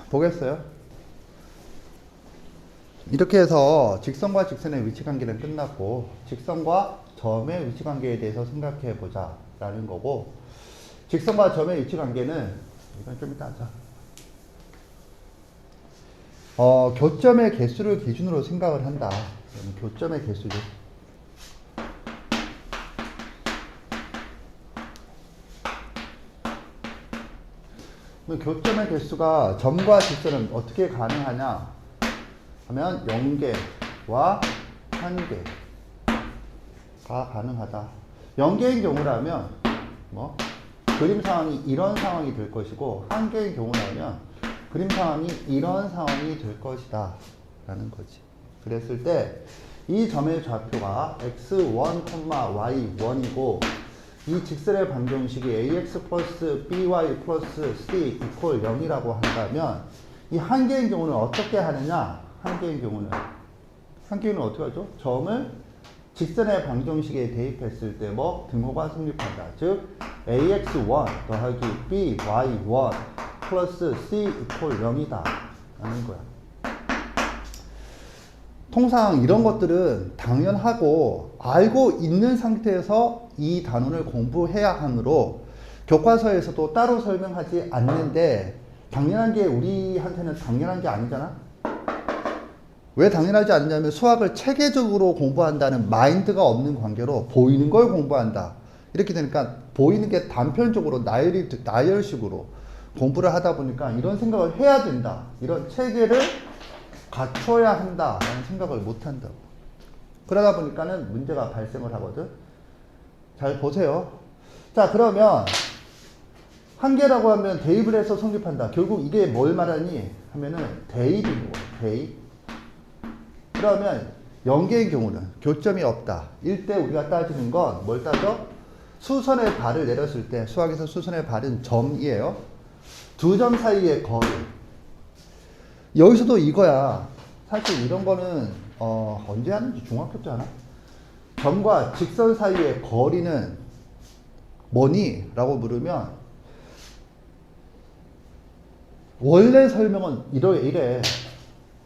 보겠어요? 이렇게 해서 직선과 직선의 위치관계는 끝났고 직선과 점의 위치관계에 대해서 생각해 보자 라는 거고, 직선과 점의 위치관계는 이건 좀 이따 하자. 교점의 개수를 기준으로 생각을 한다. 교점의 개수를. 교점의 개수가 점과 직선은 어떻게 가능하냐 하면 0개와 1개가 가능하다. 0개인 경우라면 뭐 그림 상황이 이런 상황이 될 것이고, 1개인 경우라면 그림 상황이 이런 상황이 될 것이다 라는 거지. 그랬을 때 이 점의 좌표가 x1, y1이고 이 직선의 방정식이 ax 플러스 by 플러스 c 이퀄 0이라고 한다면, 이 한 개인 경우는 어떻게 하느냐? 한 개인 경우는 어떻게 하죠? 점을 직선의 방정식에 대입했을 때 뭐 등호가 성립한다. 즉 ax1 더하기 by1 플러스 c 이퀄 0이다 라는 거야. 통상 이런 것들은 당연하고 알고 있는 상태에서 이 단원을 공부해야 하므로 교과서에서도 따로 설명하지 않는데, 당연한 게 우리한테는 당연한 게 아니잖아. 왜 당연하지 않냐면 수학을 체계적으로 공부한다는 마인드가 없는 관계로 보이는 걸 공부한다. 이렇게 되니까 보이는 게 단편적으로 나열식으로 공부를 하다 보니까 이런 생각을 해야 된다. 이런 체계를 갖춰야 한다라는 생각을 못 한다고. 그러다 보니까는 문제가 발생을 하거든. 잘 보세요. 자, 그러면 한 개라고 하면 대입을 해서 성립한다. 결국 이게 뭘 말하니 하면은 대입인 거예요. 대입. 그러면 0개의 경우는 교점이 없다. 일때 우리가 따지는 건 뭘 따져? 수선의 발을 내렸을 때, 수학에서 수선의 발은 점이에요. 두 점 사이의 거리. 여기서도 이거야. 사실 이런 거는 언제 하는지 중학교 때 하나? 점과 직선 사이의 거리는 뭐니? 라고 물으면 원래 설명은 이래.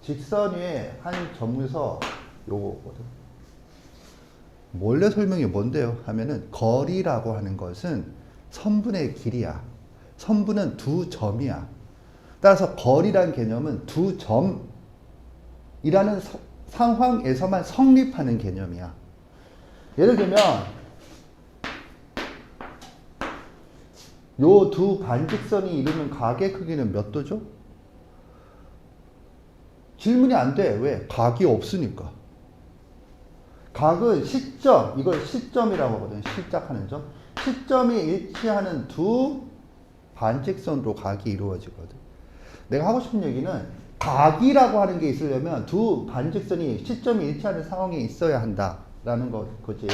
직선 위에 한 점에서 요거거든. 원래 설명이 뭔데요? 하면은 거리라고 하는 것은 선분의 길이야. 선분은 두 점이야. 따라서 거리란 개념은 두 점이라는 상황에서만 성립하는 개념이야. 예를 들면 요 두 반직선이 이루는 각의 크기는 몇 도죠? 질문이 안 돼. 왜? 각이 없으니까. 각은 시점, 이걸 시점이라고 하거든. 시작하는 점. 시점이 일치하는 두 반직선으로 각이 이루어지거든. 내가 하고 싶은 얘기는 각이라고 하는 게 있으려면 두 반직선이 시점이 일치하는 상황에 있어야 한다라는 거지.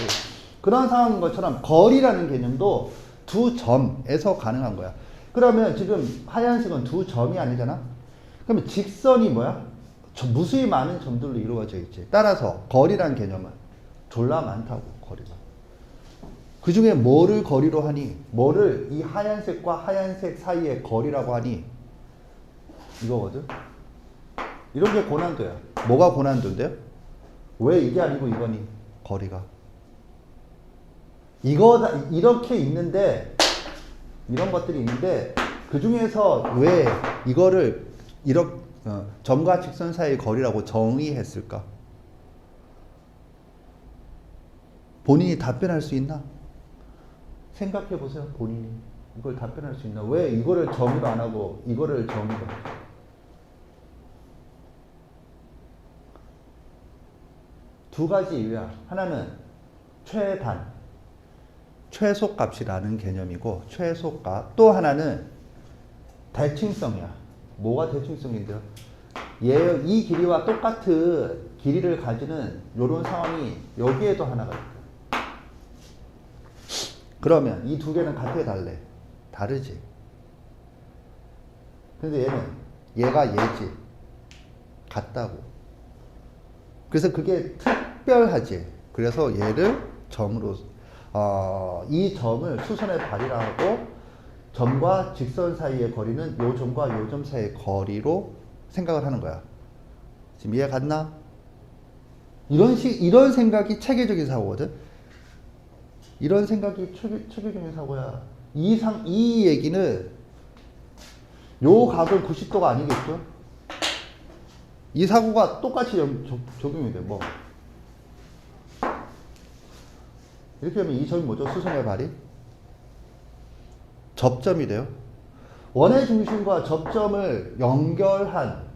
그런 상황인 것처럼 거리라는 개념도 두 점에서 가능한 거야. 그러면 지금 하얀색은 두 점이 아니잖아? 그러면 직선이 뭐야? 무수히 많은 점들로 이루어져 있지. 따라서 거리라는 개념은 졸라 많다고, 거리가. 그 중에 뭐를 거리로 하니? 뭐를 이 하얀색과 하얀색 사이의 거리라고 하니? 이거거든. 이런 게 고난도야. 뭐가 고난도인데요? 왜 이게 아니고 이거니? 거리가. 이거다, 이렇게 있는데, 이런 것들이 있는데, 그 중에서 왜 이거를 점과 직선 사이의 거리라고 정의했을까? 본인이 답변할 수 있나? 생각해 보세요, 본인이. 이걸 답변할 수 있나? 왜 이거를 정의로 안 하고 이거를 정의로 하죠? 두 가지 이유야. 하나는 최단, 최소값이라는 개념이고, 최소값. 또 하나는 대칭성이야. 뭐가 대칭성인데요? 이 길이와 똑같은 길이를 가지는 이런 상황이 여기에도 하나가 있다. 그러면 이 두 개는 같아, 달래? 다르지. 근데 얘가 얘지. 같다고. 그래서 그게 특별하지. 그래서 얘를 점으로, 이 점을 수선의 발이라고 하고, 점과 직선 사이의 거리는 요 점과 요 점 사이의 거리로 생각을 하는 거야. 지금 이해 갔나? 이런 생각이 체계적인 사고거든. 이런 생각이 체계적인 사고야. 이 얘기는 요 각은 90도가 아니겠죠? 이 사고가 똑같이 적용이 돼. 뭐 이렇게 하면 이 점이 뭐죠? 수선의 발이 접점이 돼요. 원의 중심과 접점을 연결한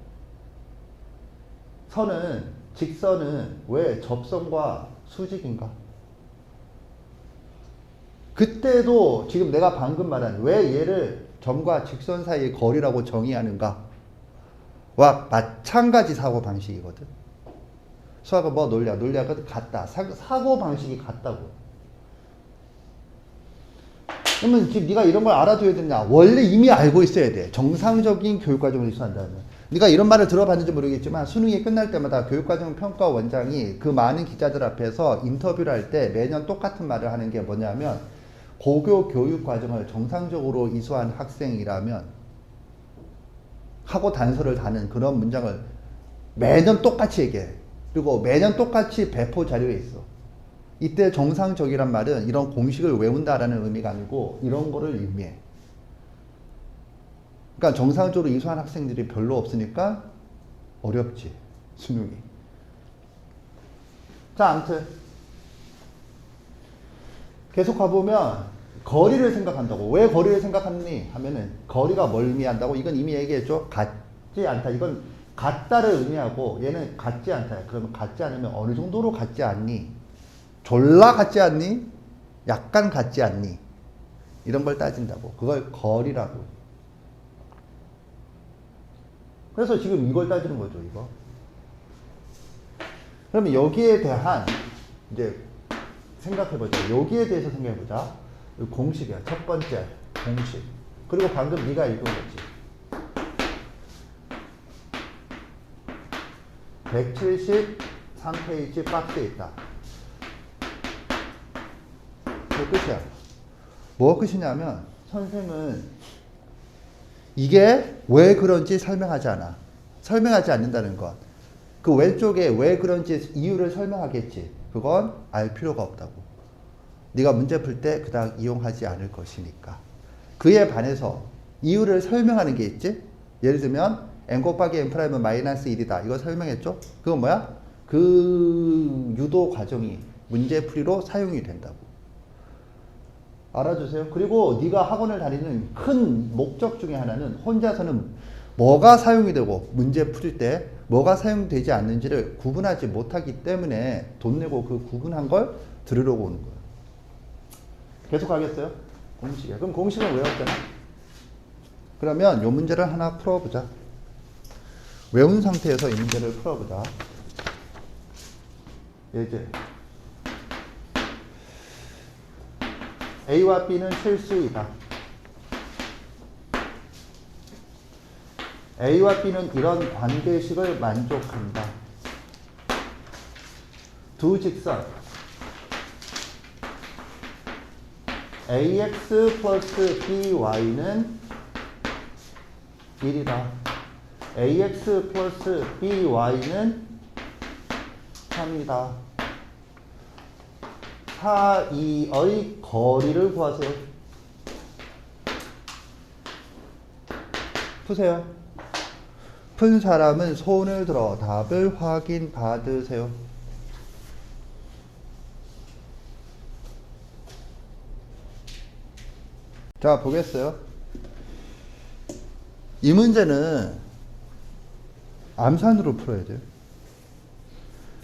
선은, 직선은 왜 접선과 수직인가? 그때도 지금 내가 방금 말한 왜 얘를 점과 직선 사이의 거리라고 정의하는가? 와 마찬가지 사고 방식이거든. 수학은 뭐 논리야? 논리가 같다. 사고 방식이 같다고. 그러면 지금 네가 이런 걸 알아둬야 되냐? 원래 이미 알고 있어야 돼. 정상적인 교육과정을 이수한다면. 네가 이런 말을 들어봤는지 모르겠지만 수능이 끝날 때마다 교육과정 평가 원장이 그 많은 기자들 앞에서 인터뷰를 할 때 매년 똑같은 말을 하는 게 뭐냐면 고교 교육과정을 정상적으로 이수한 학생이라면 하고 단서를 다는 그런 문장을 매년 똑같이 얘기해. 그리고 매년 똑같이 배포 자료에 있어. 이때 정상적이란 말은 이런 공식을 외운다라는 의미가 아니고 이런 거를 의미해. 그러니까 정상적으로 이수한 학생들이 별로 없으니까 어렵지, 수능이. 자, 아무튼 계속 가보면 거리를 생각한다고. 왜 거리를 생각하니 하면은 거리가 뭘 의미한다고? 이건 이미 얘기했죠. 같지 않다. 이건 같다를 의미하고 얘는 같지 않다. 그러면 같지 않으면 어느 정도로 같지 않니? 졸라 같지 않니? 약간 같지 않니? 이런 걸 따진다고. 그걸 거리라고. 그래서 지금 이걸 따지는 거죠, 이거. 그러면 여기에 대한 이제 생각해보자. 여기에 대해서 생각해보자. 공식이야. 첫 번째 공식. 그리고 방금 네가 읽은 거지. 173페이지 박스에 있다. 그 끝이야. 뭐가 끝이냐면 선생은 이게 왜 그런지 설명하지 않아. 설명하지 않는다는 것. 그 왼쪽에 왜 그런지 이유를 설명하겠지. 그건 알 필요가 없다고. 네가 문제 풀 때 그닥 이용하지 않을 것이니까. 그에 반해서 이유를 설명하는 게 있지. 예를 들면 n 곱하기 n 프라임은 마이너스 1이다. 이거 설명했죠? 그건 뭐야? 그 유도 과정이 문제풀이로 사용이 된다고. 알아주세요. 그리고 네가 학원을 다니는 큰 목적 중에 하나는 혼자서는 뭐가 사용이 되고 문제 풀 때 뭐가 사용되지 않는지를 구분하지 못하기 때문에 돈 내고 그 구분한 걸 들으려고 오는 거예요. 계속 가겠어요? 공식이야. 그럼 공식은 외웠잖아. 그러면 이 문제를 하나 풀어보자. 외운 상태에서 이 문제를 풀어보자. 예제. A와 B는 실수이다. A와 B는 이런 관계식을 만족한다. 두 직선 AX 플러스 BY는 1이다. AX 플러스 BY는 3이다. 사이의 거리를 구하세요. 푸세요. 푼 사람은 손을 들어 답을 확인 받으세요. 자, 보겠어요. 이 문제는 암산으로 풀어야 돼요.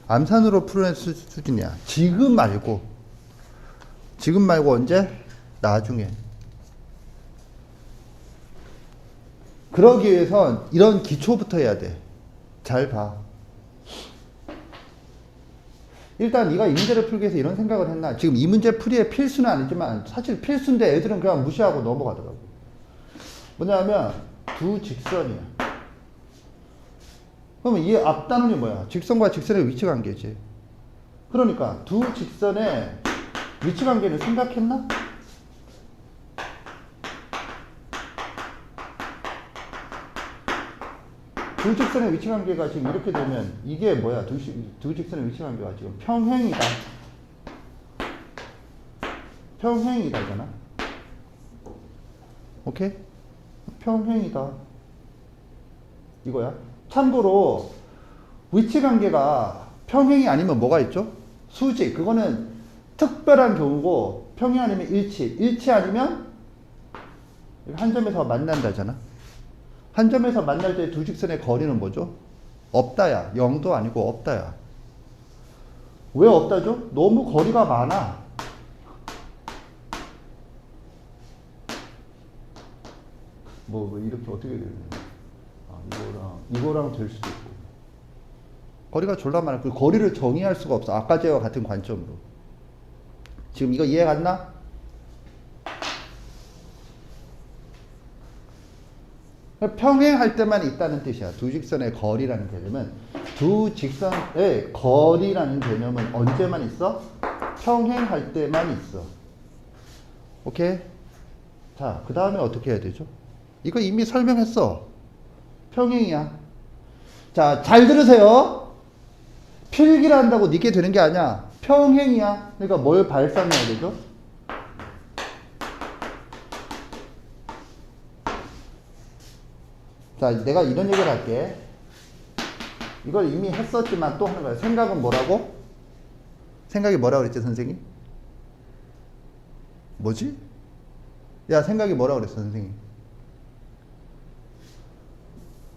암산으로 푸는 수준이야. 지금 말고 언제? 나중에. 그러기 위해선 이런 기초부터 해야 돼. 잘 봐. 일단 네가 이 문제를 풀기 위해서 이런 생각을 했나? 지금 이 문제 풀이의 필수는 아니지만 사실 필수인데 애들은 그냥 무시하고 넘어가더라고. 뭐냐면 두 직선이야. 그러면 이 앞단원이 뭐야? 직선과 직선의 위치 관계지. 그러니까 두 직선의 위치 관계는 생각했나? 두 직선의 위치 관계가 지금 이렇게 되면 이게 뭐야? 두 직선의 위치 관계가 지금 평행이다. 평행이다잖아. 오케이? 평행이다. 이거야. 참고로 위치 관계가 평행이 아니면 뭐가 있죠? 수직. 그거는 특별한 경우고 평행 아니면 일치. 일치 아니면 한 점에서 만난다잖아. 한 점에서 만날 때 두 직선의 거리는 뭐죠? 없다야. 0도 아니고 없다야. 왜 없다죠? 너무 거리가 많아. 뭐 이렇게 어떻게 되는 이거랑 될 수도 있고. 거리가 졸라 많아. 그 거리를 정의할 수가 없어. 아까 제와 같은 관점으로. 지금 이거 이해 갔나? 평행할 때만 있다는 뜻이야. 두 직선의 거리라는 개념은 두 직선의 거리라는 개념은 언제만 있어? 평행할 때만 있어. 오케이? 자, 그 다음에 어떻게 해야 되죠? 이거 이미 설명했어. 평행이야. 자, 잘 들으세요. 필기를 한다고 니게 되는 게 아니야. 평행이야. 그러니까 뭘 발산해야 되죠? 자, 내가 이런 얘기를 할게. 이걸 이미 했었지만 또 하는 거야. 생각은 뭐라고? 생각이 뭐라고 그랬지, 선생님? 뭐지? 야, 생각이 뭐라고 그랬어, 선생님?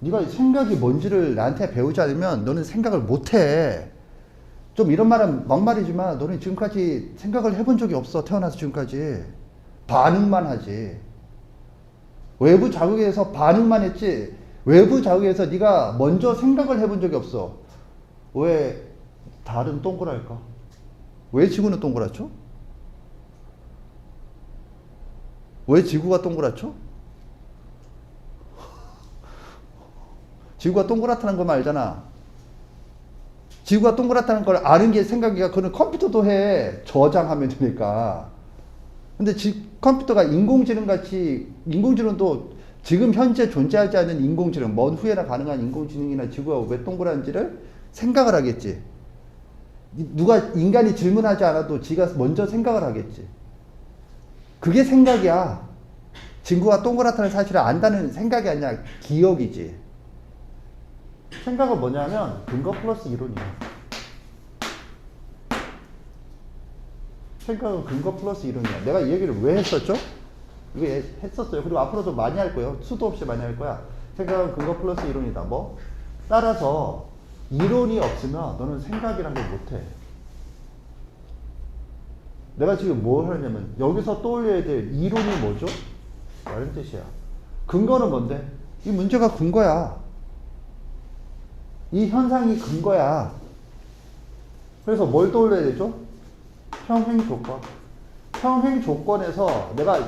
네가 생각이 뭔지를 나한테 배우지 않으면 너는 생각을 못해. 좀 이런 말은 막말이지만 너는 지금까지 생각을 해본 적이 없어. 태어나서 지금까지. 반응만 하지. 외부 자극에서 반응만 했지. 외부 자극에서 네가 먼저 생각을 해본 적이 없어. 왜 달은 동그랄까? 왜 지구는 동그랗죠? 왜 지구가 동그랗죠? 지구가 동그랗다는 것만 알잖아. 지구가 동그랗다는 걸 아는 게 생각이야. 그거는 컴퓨터도 해. 저장하면 되니까. 근데 컴퓨터가 인공지능 같이, 인공지능도 지금 현재 존재하지 않는 인공지능, 먼 후에나 가능한 인공지능이나 지구가 왜 동그란지를 생각을 하겠지. 누가 인간이 질문하지 않아도 지가 먼저 생각을 하겠지. 그게 생각이야. 지구가 동그랗다는 사실을 안다는 생각이 아니라 기억이지. 생각은 뭐냐면 근거 플러스 이론이야. 생각은 근거 플러스 이론이야. 내가 이 얘기를 왜 했었죠? 이거 했었어요. 그리고 앞으로도 많이 할 거예요. 수도 없이 많이 할 거야. 생각은 근거 플러스 이론이다. 뭐? 따라서 이론이 없으면 너는 생각이란 걸 못해. 내가 지금 뭘 하냐면 여기서 떠올려야 될 이론이 뭐죠? 다른 뜻이야. 근거는 뭔데? 이 문제가 근거야. 이 현상이 근거야. 그래서 뭘 떠올려야 되죠? 평행 조건. 평행 조건에서 내가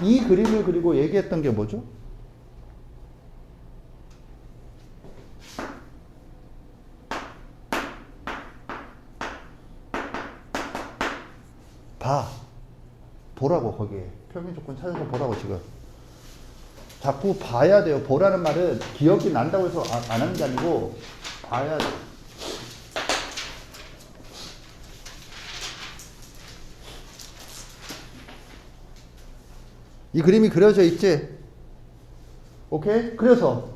이 그림을 그리고 얘기했던 게 뭐죠? 봐. 보라고, 거기에. 평행 조건 찾아서 보라고, 지금. 자꾸 봐야 돼요. 보라는 말은 기억이 난다고 해서 안 하는 게 아니고, 봐야 돼. 이 그림이 그려져 있지? 오케이? 그래서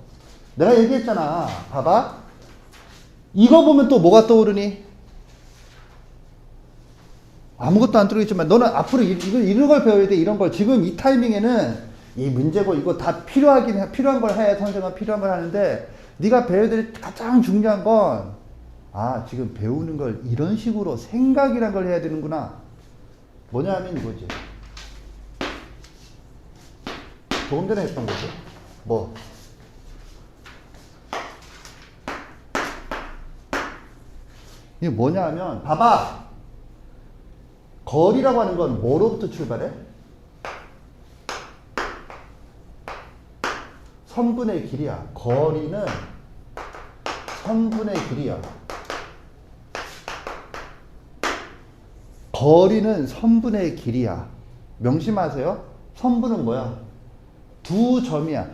내가 얘기했잖아. 봐봐. 이거 보면 또 뭐가 떠오르니? 아무것도 안 들어있지만 너는 앞으로 이런 걸 배워야 돼. 이런 걸. 지금 이 타이밍에는 이 문제고 이거 다 필요한 걸 해야 선생은 필요한 걸 하는데 네가 배워야 될 가장 중요한 건 지금 배우는 걸 이런 식으로 생각이란 걸 해야 되는구나. 뭐냐 하면 이거지. 조금 전에 했던 거죠. 뭐? 이게 뭐냐 하면, 봐봐! 거리라고 하는 건 뭐로부터 출발해? 선분의 길이야. 거리는 선분의 길이야. 거리는 선분의 길이야. 명심하세요. 선분은 뭐야? 두 점이야.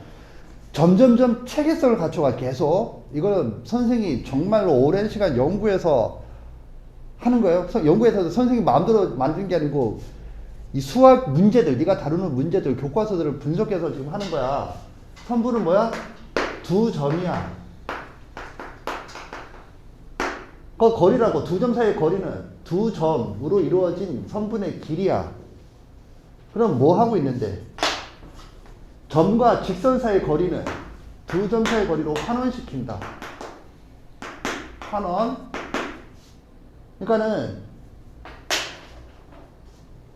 점점점 체계성을 갖춰가 계속. 이거는 선생님이 정말로 오랜 시간 연구해서 하는 거예요. 연구에서도 선생님 마음대로 만든 게 아니고 이 수학 문제들, 네가 다루는 문제들, 교과서들을 분석해서 지금 하는 거야. 선분은 뭐야? 두 점이야. 그 거리라고. 두 점 사이의 거리는 두 점으로 이루어진 선분의 길이야. 그럼 뭐 하고 있는데? 점과 직선 사이의 거리는 두 점 사이의 거리로 환원시킨다. 환원. 그러니까는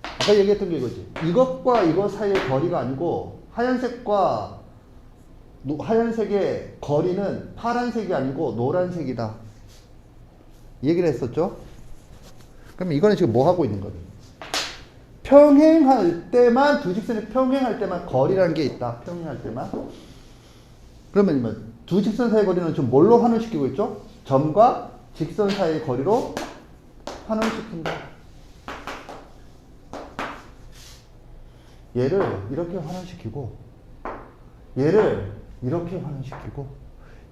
아까 얘기했던 게 이거지. 이것과 이것 사이의 거리가 아니고 하얀색과 하얀색의 거리는 파란색이 아니고 노란색이다. 이 얘기를 했었죠. 그럼 이거는 지금 뭐 하고 있는 거예요? 평행할 때만, 두 직선이 평행할 때만 거리라는 게 있다. 평행할 때만. 그러면 두 직선 사이의 거리는 지금 뭘로 환원시키고 있죠? 점과 직선 사이의 거리로 환원시킨다. 얘를 이렇게 환원시키고 얘를 이렇게 환원시키고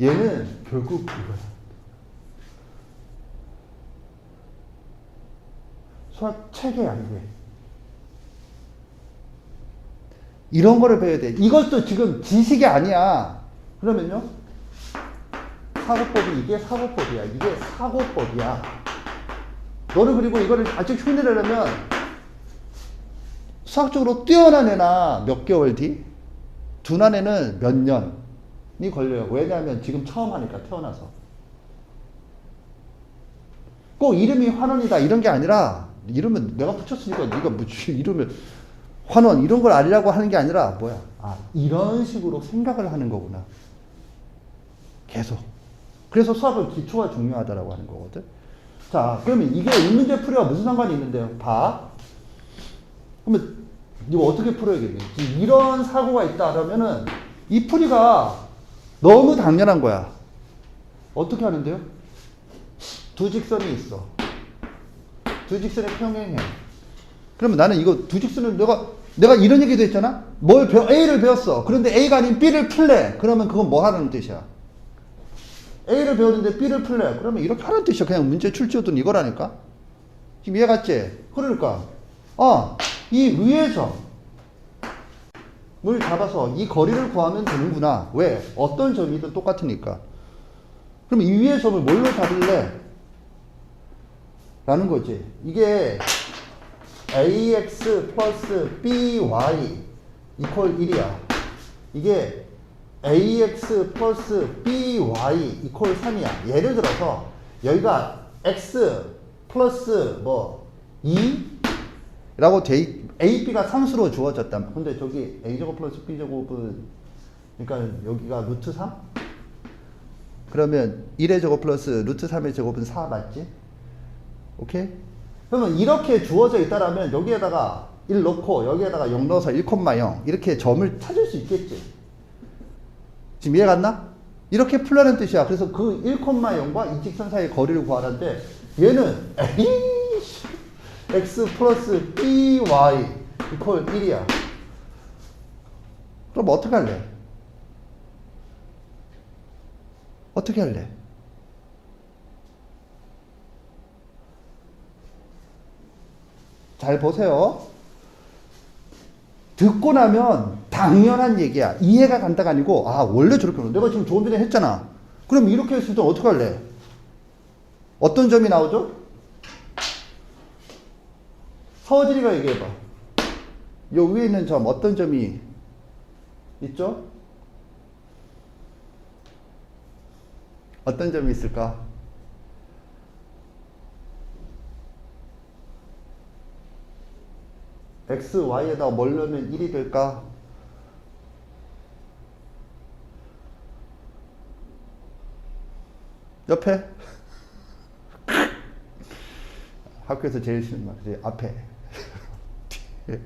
얘는 결국 이거야. 수학 체계야 이게. 이런 거를 배워야 돼. 이것도 지금 지식이 아니야. 그러면요, 사고법이, 이게 사고법이야. 이게 사고법이야. 너는 그리고 이거를 아직 흉내를 내려면 수학적으로 뛰어난 애나 몇 개월 뒤, 둔한 애는 몇 년이 걸려요. 왜냐하면 지금 처음 하니까, 태어나서. 꼭 이름이 환원이다 이런 게 아니라, 이름은 내가 붙였으니까 네가 뭐 이름을 환원 이런 걸 알려고 하는 게 아니라 뭐야? 아, 이런 식으로 생각을 하는 거구나. 계속. 그래서 수학은 기초가 중요하다라고 하는 거거든. 자, 그러면 이게 이 문제 풀이와 무슨 상관이 있는데요? 봐. 그러면 이거 어떻게 풀어야겠니? 이런 사고가 있다 그러면은 이 풀이가 너무 당연한 거야. 어떻게 하는데요? 두 직선이 있어. 두 직선이 평행해. 그러면 나는 이거 두 직선을 내가 이런 얘기도 했잖아? A를 배웠어. 그런데 A가 아닌 B를 풀래. 그러면 그건 뭐 하는 뜻이야? A를 배웠는데 B를 풀래. 그러면 이렇게 하는 뜻이야. 그냥 문제 출제하던 이거라니까? 지금 이해 갔지? 그러니까, 이 위의 점을 잡아서 이 거리를 구하면 되는구나. 왜? 어떤 점이든 똑같으니까. 그럼 이 위의 점을 뭘로 잡을래? 라는 거지. 이게 ax 플러스 by 이퀄 1이야. 이게 ax 플러스 by 이퀄 3이야. 예를 들어서 여기가 x 플러스 뭐 2라고 a, b가 상수로 주어졌다. 근데 저기 a제곱 플러스 b제곱은 그러니까 여기가 루트 3? 그러면 1의 제곱 플러스 루트 3의 제곱은 4 맞지? 오케이? 그러면 이렇게 주어져 있다라면 여기에다가 1 넣고 여기에다가 0 넣어서 1,0 이렇게 점을 찾을 수 있겠지. 지금 이해 갔나? 이렇게 풀라는 뜻이야. 그래서 그 1,0과 이 직선 사이의 거리를 구하라는데 얘는 x 플러스 by 이퀄 1이야. 그럼 어떻게 할래? 어떻게 할래? 잘 보세요. 듣고 나면 당연한 얘기야. 이해가 간다가 아니고, 아, 원래 저렇게 하는 내가 지금 조금 전에 했잖아. 그럼 이렇게 했을 때 어떻게 할래? 어떤 점이 나오죠? 서진이가 얘기해봐. 요 위에 있는 점, 어떤 점이 있죠? 어떤 점이 있을까? x, y에다 뭘 넣으면 1이 될까? 옆에? 학교에서 제일 싫은 말, 그치? 앞에. 뒤에.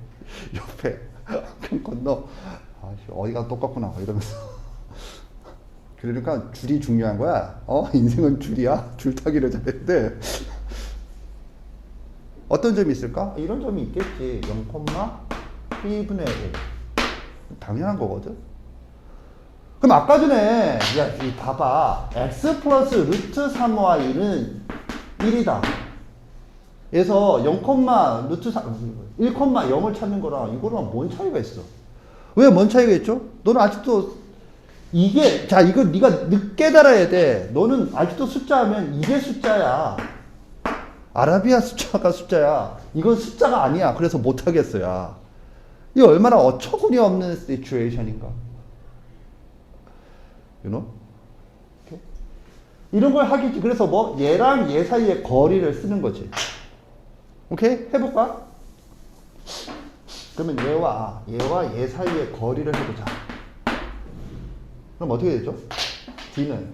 옆에. 한 건너. 아씨, 어디가 똑같구나. 이러면서. 그러니까 줄이 중요한 거야. 인생은 줄이야. 줄타기를 잘했는데. 어떤 점이 있을까? 이런 점이 있겠지. 0,B분의 1. 당연한 거거든. 그럼 아까 전에 야, 이 봐봐. x 플러스 루트 3y는 1이다. 그래서 0, 루트 3, 1,0을 찾는 거랑 이거랑 뭔 차이가 있어? 왜 뭔 차이가 있죠? 너는 아직도 이게 자 이거 네가 늦게 달아야 돼. 너는 아직도 숫자하면 이게 숫자야. 아라비아 숫자가 숫자야. 이건 숫자가 아니야. 그래서 못 하겠어요. 이 얼마나 어처구니 없는 시츄에이션인가. You know? Okay? 이런 걸 하겠지. 그래서 뭐 얘랑 얘 사이의 거리를 쓰는 거지. 오케이? 해볼까? 그러면 얘와 얘 사이의 거리를 해보자. 그럼 어떻게 되죠? D는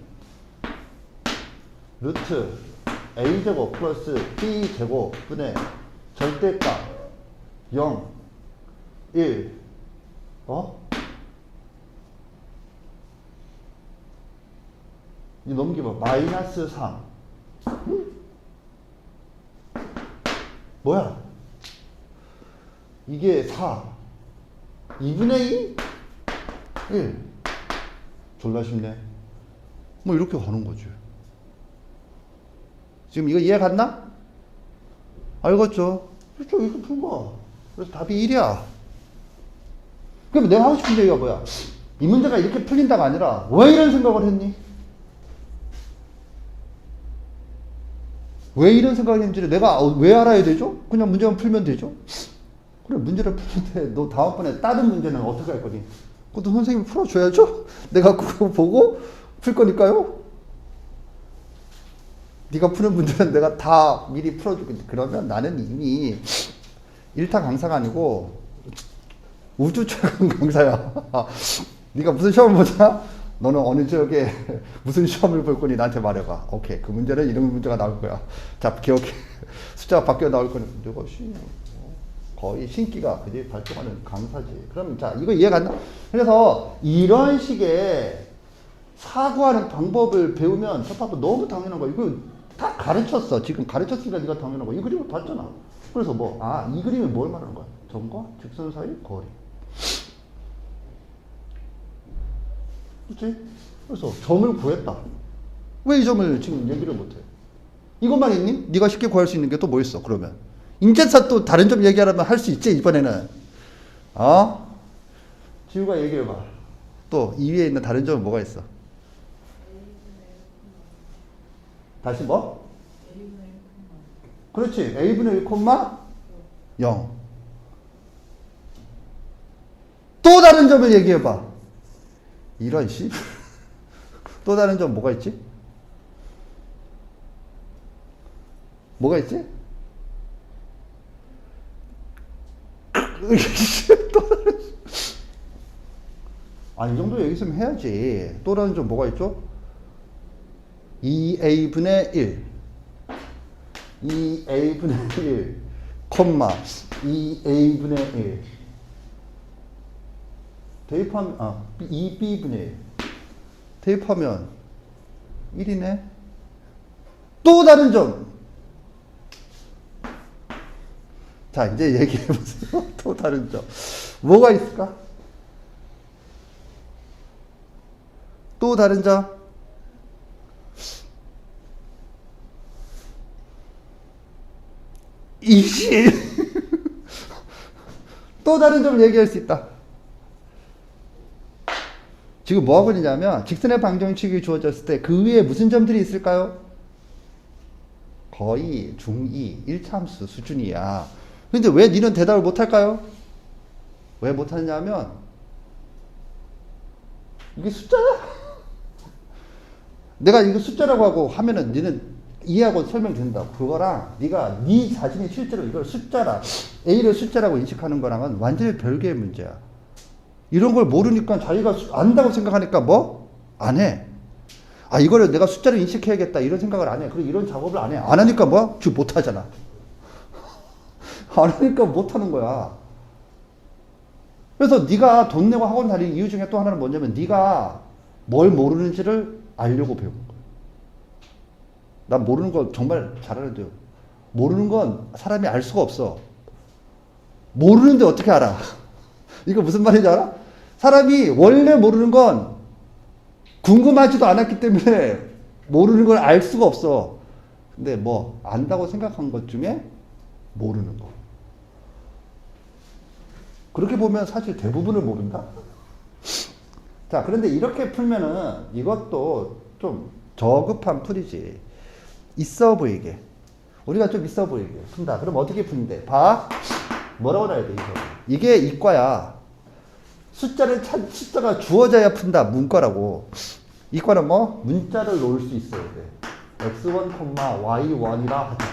루트 A제곱 플러스 B제곱 분의 절대값 0, 1 이 넘기면 마이너스 3 뭐야? 이게 4 2분의 2? 1 졸라 쉽네. 뭐 이렇게 가는 거지. 지금 이거 이해 갔나? 알겠죠? 그렇죠. 이거 푼 거. 그래서 답이 1이야. 그럼 내가 하고 싶은 얘기가 뭐야? 이 문제가 이렇게 풀린다가 아니라 왜 이런 생각을 했니? 왜 이런 생각을 했는지를 내가 왜 알아야 되죠? 그냥 문제만 풀면 되죠? 그래, 문제를 푸는데 너 다음번에 다른 문제는 어떻게 할 거니? 그것도 선생님이 풀어줘야죠? 내가 그거 보고 풀 거니까요? 네가 푸는 문제는 내가 다 미리 풀어주겠지. 그러면 나는 이미 1타 강사가 아니고 우주 최강 강사야. 네가 무슨 시험을 보자? 너는 어느 지역에 무슨 시험을 볼 거니 나한테 말해봐. 오케이, 그 문제는 이런 문제가 나올 거야. 자, 기억해. 숫자가 바뀌어 나올 거는 이것이 거의 신기가 그지 발동하는 강사지. 그럼 자, 이거 이해 갔나? 그래서 이런 식의 사고하는 방법을 배우면 접합도 너무 당연한 거야. 이거 다 가르쳤어. 지금 가르쳤으니까 네가 당연한 거야. 이 그림을 봤잖아. 그래서 뭐, 이 그림이 뭘 말하는 거야? 점과 직선 사이 거리. 그치? 그래서 점을 구했다. 왜 이 점을 지금 얘기를 못해? 이것만 있니? 네가 쉽게 구할 수 있는 게 또 뭐 있어, 그러면? 인제사 또 다른 점 얘기하려면 할 수 있지, 이번에는. 지우가 얘기해봐. 또 이 위에 있는 다른 점은 뭐가 있어? 다시 뭐? 그렇지. A분의 1, 0. 또 다른 점을 얘기해봐. 이런 씨. 또 다른 점 뭐가 있지? 뭐가 있지? 또 다른... 이 정도 여기 있으면 해야지. 또 다른 점 뭐가 있죠? 2a분의 1 2a분의 1 2a분의 1 대입하면 2b분의 1 대입하면 1이네. 또 다른 점. 자, 이제 얘기해보세요. 또 다른 점 뭐가 있을까? 또 다른 점. 이씨. 또 다른 점을 얘기할 수 있다. 지금 뭐 하고 있냐면 직선의 방정식이 주어졌을 때 그 위에 무슨 점들이 있을까요? 거의 중2 1차함수 수준이야. 근데 왜 니는 대답을 못할까요? 왜 못하냐면 이게 숫자야. 내가 이거 숫자라고 하고 하면은 니는 이해하고 설명된다. 그거랑 네가 네 자신이 실제로 이걸 숫자라 A를 숫자라고 인식하는 거랑은 완전히 별개의 문제야. 이런 걸 모르니까 자기가 안다고 생각하니까 뭐? 안 해. 이거를 내가 숫자로 인식해야겠다 이런 생각을 안 해. 그리고 이런 작업을 안 해. 안 하니까 뭐야? 지금 못 하잖아. 안 하니까 못 하는 거야. 그래서 네가 돈 내고 학원 다니는 이유 중에 또 하나는 뭐냐면 네가 뭘 모르는지를 알려고 배우는 거야. 난 모르는 거 정말 잘하는데요. 모르는 건 사람이 알 수가 없어. 모르는데 어떻게 알아? 이거 무슨 말인지 알아? 사람이 원래 모르는 건 궁금하지도 않았기 때문에 모르는 걸 알 수가 없어. 근데 뭐 안다고 생각한 것 중에 모르는 거. 그렇게 보면 사실 대부분을 모른다? 자, 그런데 이렇게 풀면은 이것도 좀 저급한 풀이지. 있어 보이게. 우리가 좀 있어 보이게 푼다. 그럼 어떻게 푸는데? 봐. 뭐라고 나야 돼, 이게 이과야. 숫자가 주어져야 푼다. 문과라고. 이과는 뭐? 문자를 놓을 수 있어야 돼. x1, y1이라 하자.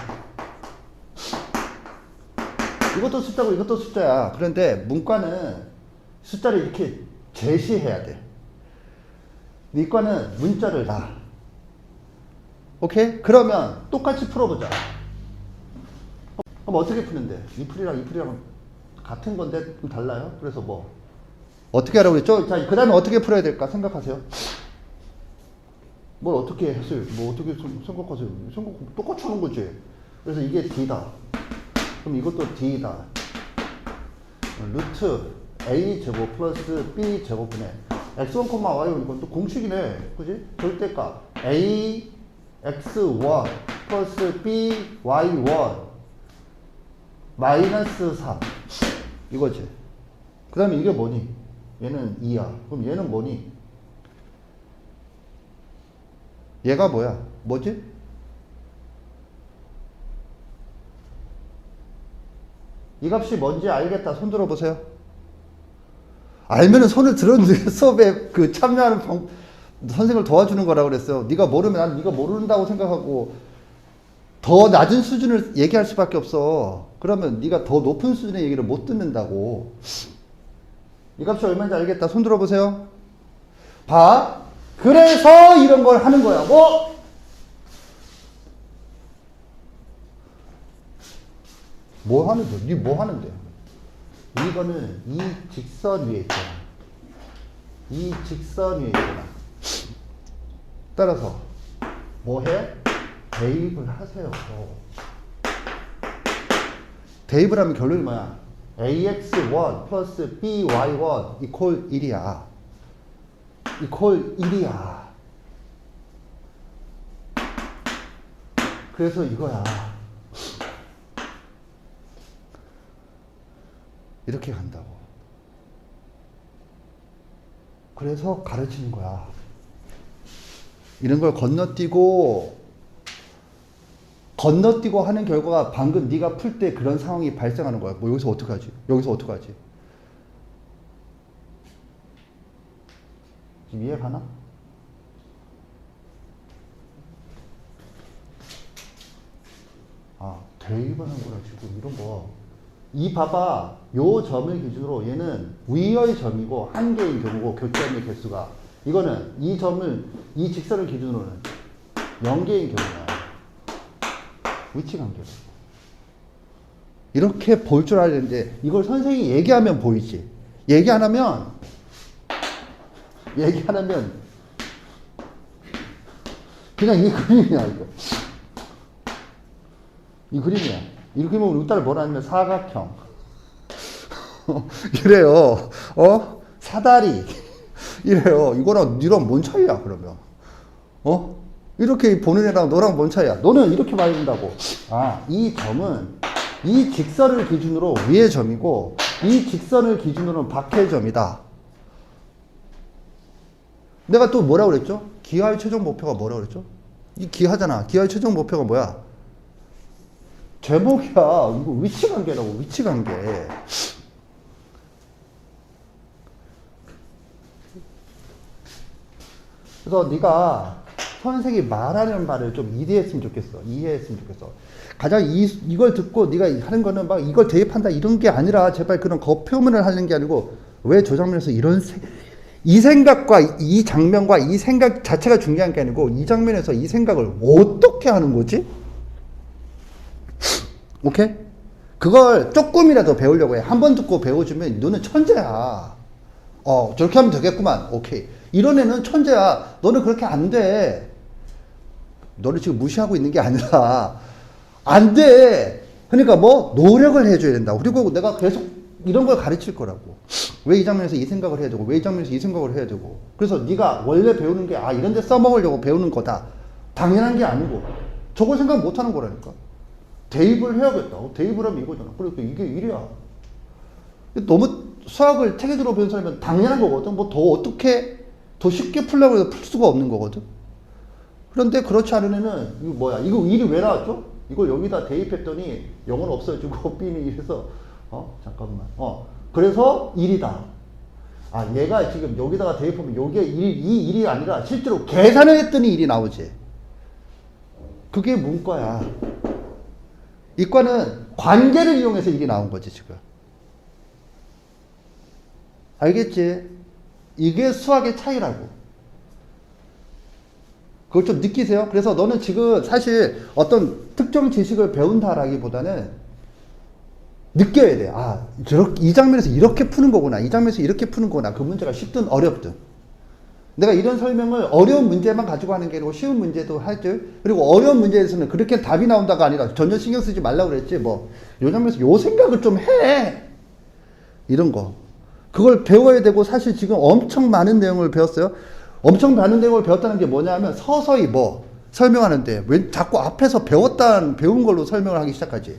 이것도 숫자고 이것도 숫자야. 그런데 문과는 숫자를 이렇게 제시해야 돼. 이과는 문자를 놔. 오케이? 그러면 똑같이 풀어보자. 그럼 어떻게 푸는데? 이 풀이랑 같은 건데 좀 달라요? 그래서 뭐 어떻게 하라고 그랬죠? 자, 그 다음에 어떻게 풀어야 될까 생각하세요. 뭘 어떻게 했어요? 뭐 어떻게 생각하세요? 생각 똑같이 하는 거지. 그래서 이게 D다. 그럼 이것도 D다. 루트 A 제곱 플러스 B 제곱분의 x1, y1 이건 또 공식이네. 그지? 절대값 A x1 플러스 B y1 마이너스 3 이거지. 그 다음에 이게 뭐니? 얘는 2야. 그럼 얘는 뭐니? 얘가 뭐야? 뭐지? 이 값이 뭔지 알겠다. 손 들어보세요. 알면은 손을 들었는데 수업에 그 참여하는 선생을 도와주는 거라고 그랬어요. 네가 모르면 난 네가 모른다고 생각하고 더 낮은 수준을 얘기할 수밖에 없어. 그러면 네가 더 높은 수준의 얘기를 못 듣는다고. 이 값이 얼마인지 알겠다. 손 들어보세요. 봐. 그래서 이런 걸 하는 거야. 뭐 하는데? 니 뭐 하는데? 이거는 이 직선 위에 있잖아. 이 직선 위에 있잖아. 따라서 뭐 해? 대입을 하세요. 대입을 하면 결론이 뭐야? ax1 플러스 by1 이퀄 1이야. 이퀄 1이야. 그래서 이거야. 이렇게 간다고. 그래서 가르치는 거야. 이런 걸 건너뛰고 하는 결과가 방금 네가 풀 때 그런 상황이 발생하는 거야. 뭐 여기서 어떡하지? 여기서 어떡하지? 지금 이해 가나? 아, 대입하는 거라 지금 이런 거. 이 봐봐. 요 점을 기준으로 얘는 위의 점이고 한 개인 경우고 교점의 개수가. 이거는 이 직선을 기준으로는 0개인 경우야. 위치 관계로. 이렇게 볼 줄 알아야 되는데 이걸 선생님이 얘기하면 보이지. 얘기 안 하면 그냥 이 그림이야 이거. 이 그림이야. 이렇게 보면 우리 딸 뭐라 하냐면 사각형. 이래요. 사다리. 이래요. 이거랑 뭔 차이야 그러면? 이렇게 보는 애랑 너랑 뭔 차이야? 너는 이렇게 봐야 된다고. 아, 이 점은 이 직선을 기준으로 위의 점이고 이 직선을 기준으로는 밖의 점이다. 내가 또 뭐라고 그랬죠? 기하의 최종 목표가 뭐라고 그랬죠? 이 기하잖아. 기하의 최종 목표가 뭐야? 제목이야. 이거 위치관계라고. 위치관계. 그래서 네가 선생이 말하는 말을 좀 이해했으면 좋겠어. 가장 이걸 듣고 네가 하는 거는 막 이걸 대입한다 이런 게 아니라 제발 그런 겉표현을 하는 게 아니고 왜 저 장면에서 이 생각과 이 장면과 이 생각 자체가 중요한 게 아니고 이 장면에서 이 생각을 어떻게 하는 거지? 오케이? 그걸 조금이라도 배우려고 해. 한 번 듣고 배워주면 너는 천재야. 저렇게 하면 되겠구만. 오케이. 이런 애는 천재야. 너는 그렇게 안 돼. 너를 지금 무시하고 있는 게 아니라 안 돼. 그러니까 뭐 노력을 해줘야 된다. 그리고 내가 계속 이런 걸 가르칠 거라고. 왜 이 장면에서 이 생각을 해야 되고, 왜 이 장면에서 이 생각을 해야 되고. 그래서 네가 원래 배우는 게, 아, 이런 데 써먹으려고 배우는 거다. 당연한 게 아니고, 저걸 생각 못 하는 거라니까. 대입을 해야겠다. 대입을 하면 이거잖아. 그러니까 이게 일이야. 너무 수학을 체계적으로 배운 사람은 당연한 거거든. 뭐 더 어떻게, 더 쉽게 풀려고 해도 풀 수가 없는 거거든. 그런데 그렇지 않은 애는, 이거 뭐야. 이거 일이 왜 나왔죠? 이걸 여기다 대입했더니 0은 없어지고 B는 이래서, 잠깐만. 그래서 1이다. 아, 얘가 지금 여기다가 대입하면 요게 이 일이 아니라 실제로 계산을 했더니 1이 나오지. 그게 문과야. 이과는 관계를 이용해서 1이 나온 거지, 지금. 알겠지? 이게 수학의 차이라고. 그걸 좀 느끼세요? 그래서 너는 지금 사실 어떤 특정 지식을 배운다라기보다는 느껴야 돼. 아, 이 장면에서 이렇게 푸는 거구나. 이 장면에서 이렇게 푸는 거구나. 그 문제가 쉽든 어렵든. 내가 이런 설명을 어려운 문제만 가지고 하는 게 아니고 쉬운 문제도 하죠. 그리고 어려운 문제에서는 그렇게 답이 나온다가 아니라 전혀 신경 쓰지 말라고 그랬지. 뭐, 요 장면에서 요 생각을 좀 해. 이런 거. 그걸 배워야 되고 사실 지금 엄청 많은 내용을 배웠어요. 엄청 많은 내용을 배웠다는 게 뭐냐 하면 서서히 뭐 설명하는데 왜 자꾸 앞에서 배운 걸로 설명을 하기 시작하지.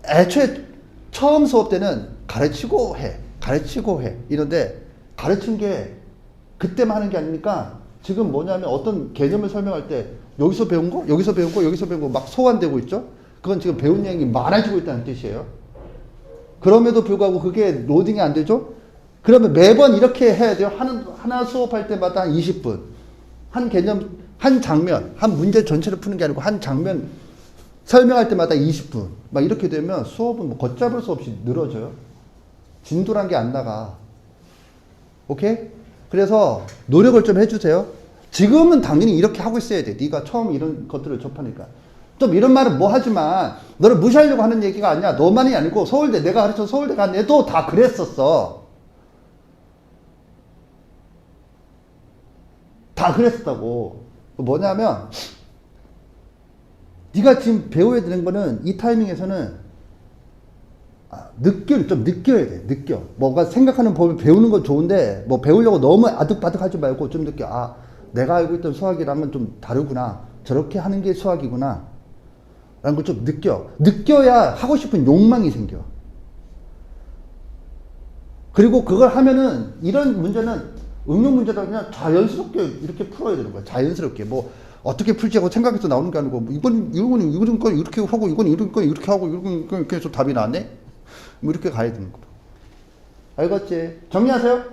애초에 처음 수업 때는 가르치고 해. 이런데 가르친 게 그때만 하는 게 아니니까 지금 뭐냐면 어떤 개념을 설명할 때 여기서 배운 거, 여기서 배운 거, 여기서 배운 거 막 소환되고 있죠. 그건 지금 배운 내용이 많아지고 있다는 뜻이에요. 그럼에도 불구하고 그게 로딩이 안 되죠? 그러면 매번 이렇게 해야 돼요. 하나 수업할 때마다 한 20분. 한 개념, 한 장면, 한 문제 전체를 푸는 게 아니고 한 장면 설명할 때마다 20분. 막 이렇게 되면 수업은 뭐 걷잡을 수 없이 늘어져요. 진도란 게 안 나가. 오케이? 그래서 노력을 좀 해주세요. 지금은 당연히 이렇게 하고 있어야 돼. 네가 처음 이런 것들을 접하니까. 좀 이런 말은 뭐 하지만 너를 무시하려고 하는 얘기가 아니야. 너만이 아니고 서울대, 내가 가르쳐 서울대 간 애도 다 그랬었어. 다 그랬었다고. 뭐냐면 네가 지금 배워야 되는 거는 이 타이밍에서는 좀 느껴야 돼. 느껴. 뭐가 생각하는 법을 배우는 건 좋은데 뭐 배우려고 너무 아득바득 하지 말고 좀 느껴. 아, 내가 알고 있던 수학이랑은 좀 다르구나. 저렇게 하는 게 수학이구나. 라는 걸 좀 느껴. 느껴야 하고 싶은 욕망이 생겨. 그리고 그걸 하면은 이런 문제는 응용 문제다 그냥 자연스럽게 이렇게 풀어야 되는 거야. 자연스럽게. 뭐 어떻게 풀지 하고 생각해서 나오는 게 아니고 뭐 이건 이렇게 하고 이건 이렇게 하고 이건 이렇게 해서 답이 나왔네? 뭐 이렇게 가야 되는 거야. 알겠지? 정리하세요.